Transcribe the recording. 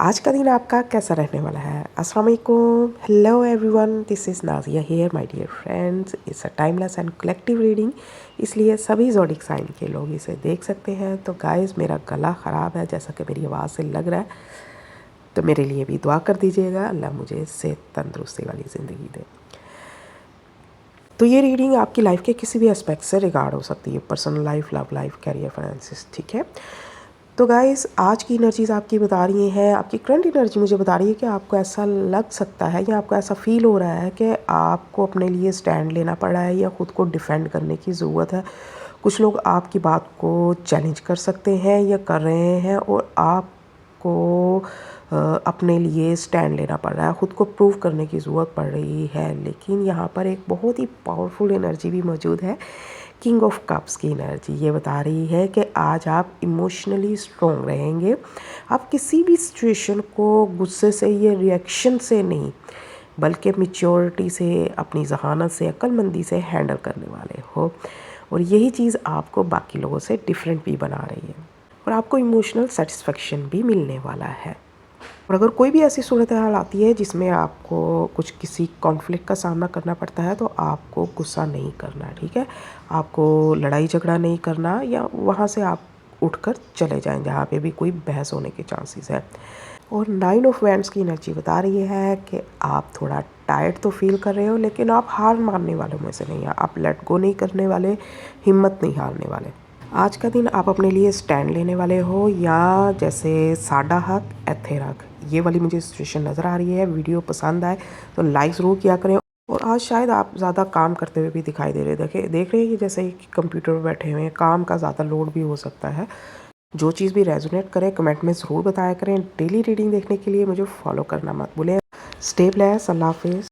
आज का दिन आपका कैसा रहने वाला है। अस्सलाम वालेकुम, hello everyone, this is Nazia here my dear friends. It's a timeless and collective reading, इसलिए सभी ज़ोडिक साइन के लोग इसे देख सकते हैं। तो गाइस, मेरा गला ख़राब है जैसा कि मेरी आवाज़ से लग रहा है, तो मेरे लिए भी दुआ कर दीजिएगा, अल्लाह मुझे सेहत तंदुरुस्ती वाली ज़िंदगी दे। तो ये रीडिंग आपकी लाइफ के किसी भी एस्पेक्ट से रिगार्ड हो सकती है, personal life, love life, career, finances, ठीक है। तो गाइस, आज की एनर्जीज़ आपकी बता रही हैं, आपकी करंट एनर्जी मुझे बता रही है कि आपको ऐसा लग सकता है या आपको ऐसा फील हो रहा है कि आपको अपने लिए स्टैंड लेना पड़ा है या ख़ुद को डिफेंड करने की ज़रूरत है। कुछ लोग आपकी बात को चैलेंज कर सकते हैं या कर रहे हैं और आपको अपने लिए स्टैंड लेना पड़ रहा है, ख़ुद को प्रूव करने की ज़रूरत पड़ रही है। लेकिन यहाँ पर एक बहुत ही पावरफुल एनर्जी भी मौजूद है, किंग ऑफ कप्स की एनर्जी। ये बता रही है कि आज आप इमोशनली स्ट्रॉन्ग रहेंगे। आप किसी भी सिचुएशन को गुस्से से या रिएक्शन से नहीं, बल्कि मैच्योरिटी से, अपनी ज़हानत से, अक्लमंदी से हैंडल करने वाले हो। और यही चीज़ आपको बाकी लोगों से डिफरेंट भी बना रही है और आपको इमोशनल सेटिस्फेक्शन भी मिलने वाला है। और अगर कोई भी ऐसी सूरत हाल आती है जिसमें आपको किसी कॉन्फ्लिक्ट का सामना करना पड़ता है, तो आपको गुस्सा नहीं करना, ठीक है। आपको लड़ाई झगड़ा नहीं करना या वहाँ से आप उठकर चले जाएं जहाँ पे भी कोई बहस होने के चांसेस है। और 9 ऑफ वैंड्स की एनर्जी बता रही है कि आप थोड़ा टायर्ड तो फील कर रहे हो, लेकिन आप हार मानने वालों में से नहीं हैं। आप लेट गो नहीं करने वाले, हिम्मत नहीं हारने वाले। आज का दिन आप अपने लिए स्टैंड लेने वाले हो, या जैसे साडा हक एथे रख, ये वाली मुझे सिचुएशन नज़र आ रही है। वीडियो पसंद आए तो लाइक ज़रूर किया करें। और आज शायद आप ज़्यादा काम करते हुए भी दिखाई दे रहे हैं। देख रहे हैं कि जैसे कंप्यूटर पर बैठे हुए हैं, काम का ज़्यादा लोड भी हो सकता है। जो चीज़ भी रेजोनेट करे कमेंट में ज़रूर बताया करें। डेली रीडिंग देखने के लिए मुझे फॉलो करना मत भूलें। स्टे ब्लेस्ड, अल्लाह हाफिज़।